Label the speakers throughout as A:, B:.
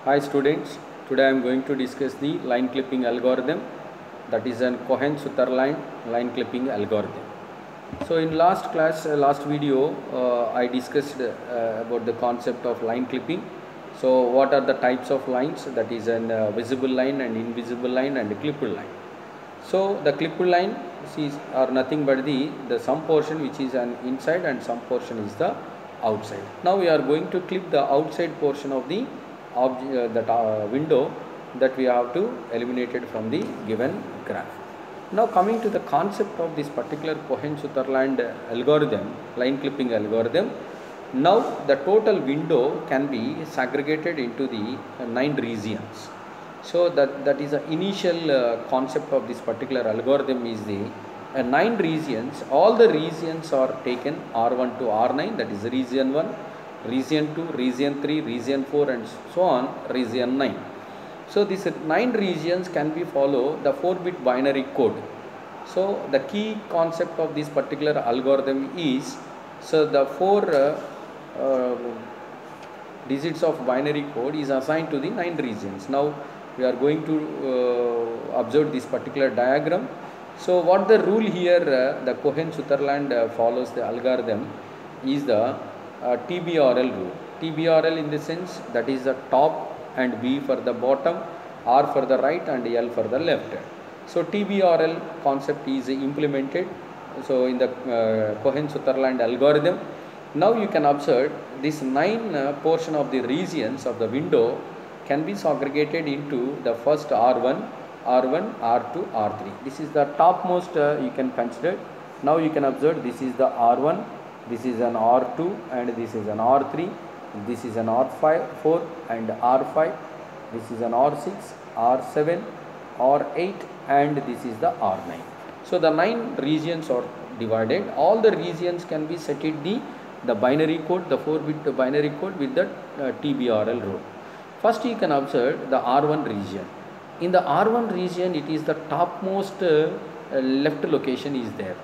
A: Hi students, today I am going to discuss the line clipping algorithm, that is an Cohen-Sutherland line clipping algorithm. So in last class, last video, I discussed about the concept of line clipping. So what are the types of lines? That is an visible line and invisible line and clipped line. So the clipped line are nothing but the some portion which is an inside and some portion is the outside. Now we are going to clip the outside portion of the window that we have to eliminate it from the given graph. Now coming to the concept of this particular Cohen-Sutherland algorithm, line clipping algorithm, now the total window can be segregated into the 9 regions. So that is the initial concept of this particular algorithm is the 9 regions. All the regions are taken R1 to R9, that is region 1, region 2, region 3, region 4 and so on, region 9. So these 9 regions can be follow the 4-bit binary code. So the key concept of this particular algorithm is, so the 4 digits of binary code is assigned to the 9 regions. Now we are going to observe this particular diagram. So what the rule here, the Cohen-Sutherland follows the algorithm is the TBRL rule. TBRL in the sense that is the top and B for the bottom, R for the right and L for the left. So TBRL concept is implemented. So in the Cohen-Sutherland algorithm, now you can observe this 9 portion of the regions of the window can be segregated into the first R1, R2, R3. This is the topmost you can consider. Now you can observe this is the R1, this is an R2 and this is an R3, this is an R4 and R5, this is an R6, R7, R8 and this is the R9. So the 9 regions are divided. All the regions can be set in the binary code, the 4-bit binary code with the TBRL rule. First you can observe the R1 region. In the R1 region, it is the topmost left location is there.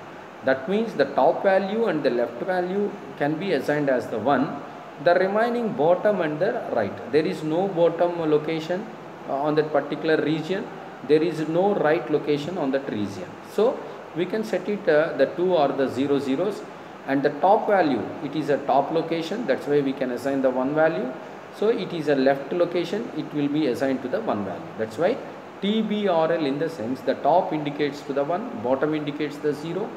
A: That means the top value and the left value can be assigned as the 1. The remaining bottom and the right. There is no bottom location on that particular region. There is no right location on that region. So we can set it the 2 or the 0 zeros, and the top value, it is a top location. That's why we can assign the 1 value. So it is a left location, it will be assigned to the 1 value. That's why TBRL in the sense the top indicates to the 1, bottom indicates the 0,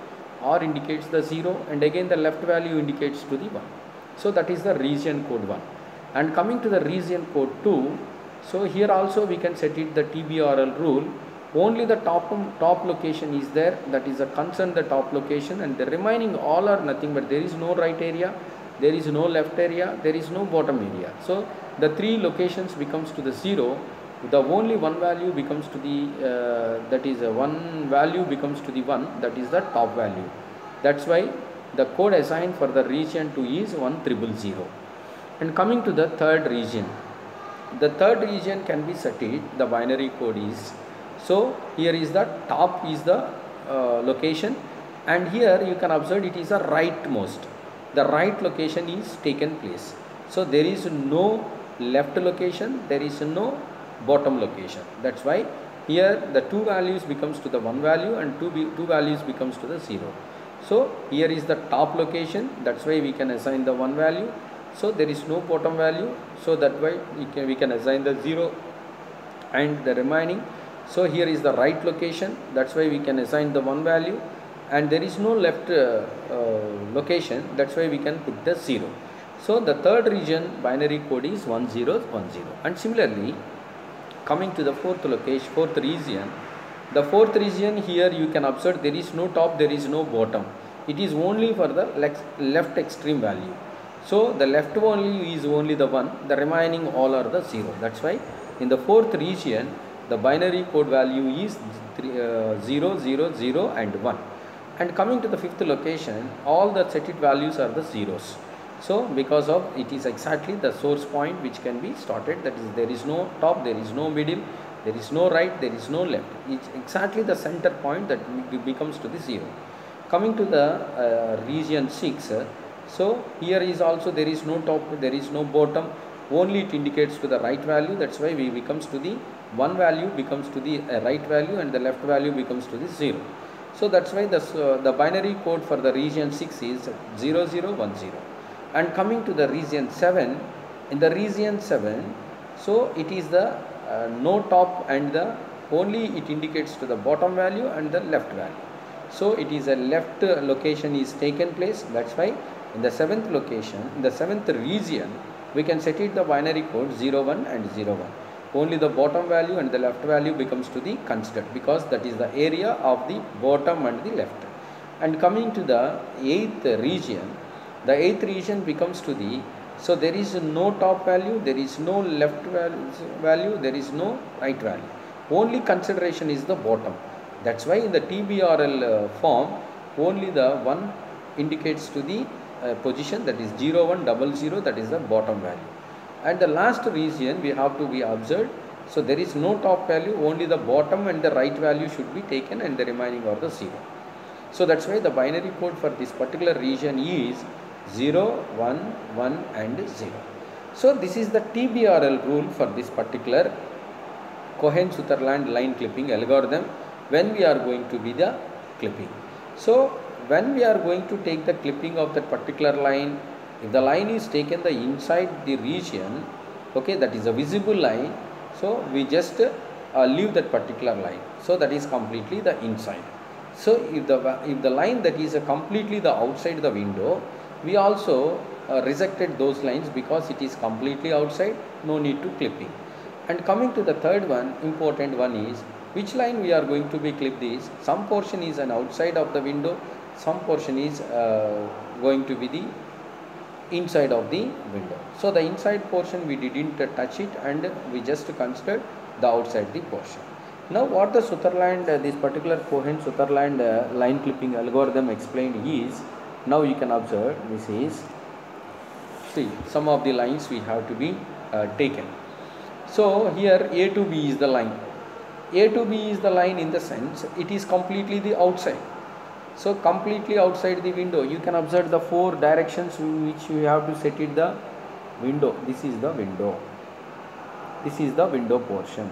A: R indicates the 0 and again the left value indicates to the 1. So that is the region code 1. And coming to the region code 2, so here also we can set it the TBRL rule. Only the top location is there, that is a concern the top location, and the remaining all are nothing but there is no right area, there is no left area, there is no bottom area. So the 3 locations becomes to the 0, the only 1 value becomes to the that is a 1 value becomes to the 1, that is the top value. That's why the code assigned for the region 2 is 1000. And coming to the third region, the third region can be set it, the binary code is, so here is the top is the location, and here you can observe it is a rightmost. The right location is taken place. So there is no left location, there is no bottom location. That's why here the 2 values becomes to the 1 value and 2 values becomes to the 0. So here is the top location, that's why we can assign the 1 value. So there is no bottom value, so that way we can assign the 0 and the remaining. So here is the right location, that's why we can assign the 1 value, and there is no left location, that's why we can put the 0. So the third region binary code is 1010. And similarly, coming to the fourth region, the fourth region here you can observe there is no top, there is no bottom. It is only for the left extreme value. So the left value is only the 1, the remaining all are the 0. That's why in the fourth region, the binary code value is 0, 0, 0 and 1. And coming to the fifth location, all the set it values are the zeros. So because of it is exactly the source point which can be started, that is there is no top, there is no middle, there is no right, there is no left. It's exactly the center point that becomes to the 0. Coming to the region 6, so here is also there is no top, there is no bottom, only it indicates to the right value. That's why we becomes to the one value becomes to the right value and the left value becomes to the 0. So that's why the binary code for the region 6 is 0010. And coming to the region 7, in the region 7, so it is the no top and the only it indicates to the bottom value and the left value. So it is a left location is taken place. That's why in the 7th location, in the 7th region, we can set it the binary code 01 and 01. Only the bottom value and the left value becomes to the considered, because that is the area of the bottom and the left. And coming to the 8th region, the 8th region becomes to the, so there is no top value, there is no left value, there is no right value. Only consideration is the bottom. That's why in the TBRL form, only the one indicates to the position, that is 0100, that is the bottom value. And the last region we have to be observed. So there is no top value, only the bottom and the right value should be taken and the remaining are the 0. So that's why the binary code for this particular region is 0, 1, 1 and 0. So this is the TBRL rule for this particular Cohen-Sutherland line clipping algorithm when we are going to be the clipping. So when we are going to take the clipping of that particular line, if the line is taken the inside the region, okay, that is a visible line, so we just leave that particular line. So that is completely the inside. So if the line that is completely the outside the window, we also rejected those lines because it is completely outside, no need to clipping. And coming to the third one, important one is which line we are going to be clipped is, some portion is an outside of the window, some portion is going to be the inside of the window. So the inside portion we didn't touch it and we just considered the outside the portion. Now what the Sutherland, this particular Cohen-Sutherland line clipping algorithm explained is, now you can observe this is, see some of the lines we have to be taken. So here A to B is the line. A to B is the line in the sense it is completely the outside. So completely outside the window, you can observe the 4 directions which you have to set it the window. This is the window. This is the window portion.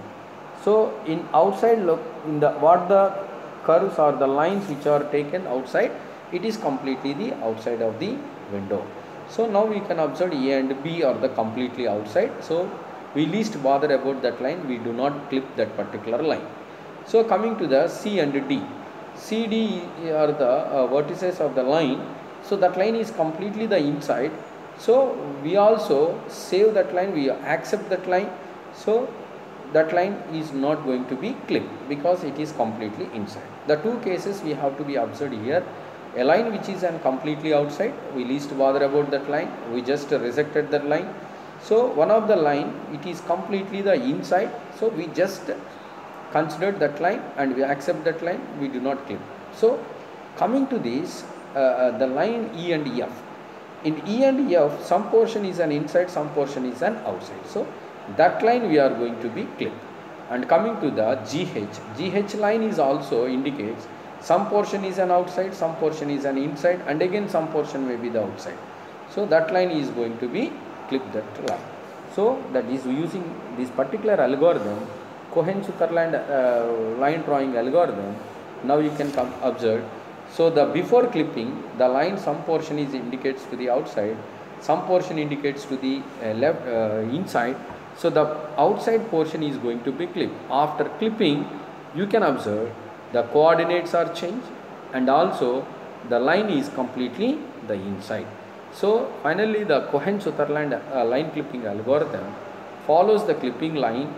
A: So in outside look, in the what the curves or the lines which are taken outside, it is completely the outside of the window. So now we can observe A and B are the completely outside. So we least bother about that line, we do not clip that particular line. So coming to the C and D. CD are the vertices of the line. So that line is completely the inside. So we also save that line, we accept that line. So that line is not going to be clipped because it is completely inside. The two cases we have to be observed here. A line which is completely outside, we least bother about that line, we just rejected that line. So one of the line, it is completely the inside, so we just consider that line and we accept that line, we do not clip. So coming to this, the line E and F. In E and F, some portion is an inside, some portion is an outside. So that line we are going to be clipped. And coming to the GH line is also indicates some portion is an outside, some portion is an inside, and again some portion may be the outside. So that line is going to be clipped that line. So that is using this particular algorithm, Cohen-Sutherland line drawing algorithm. Now you can observe. So the before clipping, the line some portion is indicates to the outside, some portion indicates to the left inside. So the outside portion is going to be clipped. After clipping, you can observe the coordinates are changed and also the line is completely the inside. So finally the Cohen-Sutherland line clipping algorithm follows the clipping line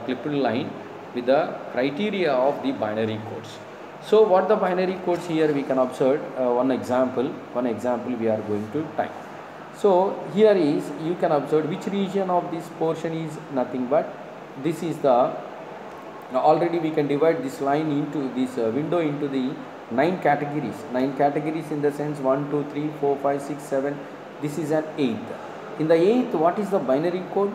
A: with the criteria of the binary codes. So what the binary codes here we can observe one example we are going to type. So here is, you can observe which region of this portion is nothing but this is the, already we can divide this line into this window into the 9 categories. 9 categories in the sense 1, 2, 3, 4, 5, 6, 7. This is an 8th. In the 8th, what is the binary code?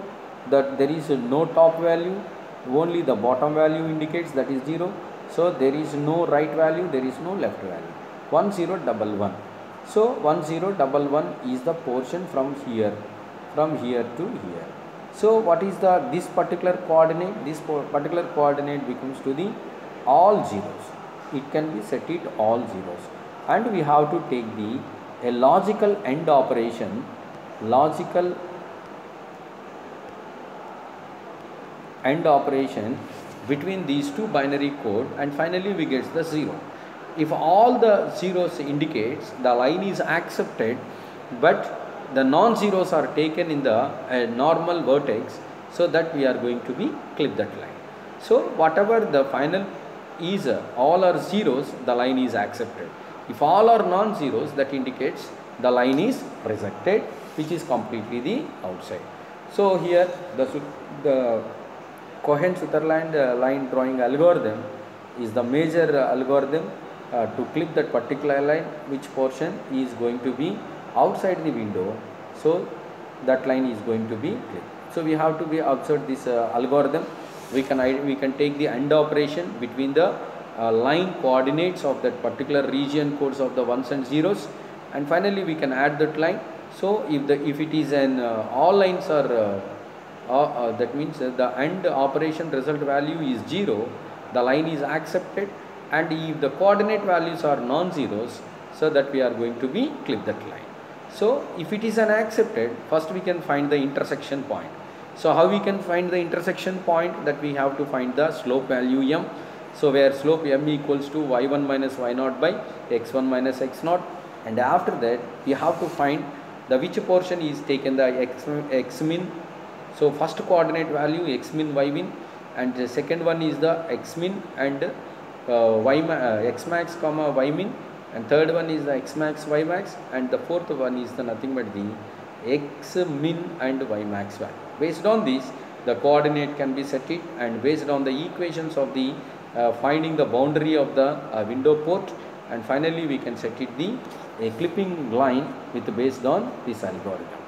A: That there is no top value, only the bottom value indicates, that is 0. So there is no right value, there is no left value. 1011. So 1011 is the portion from here to here. So what is this particular coordinate? This particular coordinate becomes to the all zeros. It can be set it all zeros, and we have to take a logical AND operation, logical AND operation between these two binary code, and finally we get the 0. If all the zeros indicates the line is accepted, but the non-zeros are taken in the normal vertex, so that we are going to be clip that line. So whatever the final is, all are zeros, the line is accepted. If all are non-zeros, that indicates the line is rejected, which is completely the outside. So here the Cohen-Sutherland line drawing algorithm is the major algorithm to clip that particular line, which portion is going to be outside the window, so that line is going to be clipped. So we have to be observe this algorithm. We can take the AND operation between the line coordinates of that particular region codes of the ones and zeros, and finally we can add that line. So if it is an all lines are that means the AND operation result value is 0, the line is accepted, and if the coordinate values are non-zeros, so that we are going to be clip that line. So if it is an accepted, first we can find the intersection point. So how we can find the intersection point? That we have to find the slope value m. So where slope m equals to y1 minus y0 by x1 minus x0, and after that we have to find the which portion is taken the x min. So first coordinate value x min y min, and the second one is the x min and x max comma y min, and third one is the x max y max, and the fourth one is the nothing but the x min and y max value. Based on this, the coordinate can be set it, and based on the equations of the finding the boundary of the window port, and finally we can set it a clipping line with based on this algorithm.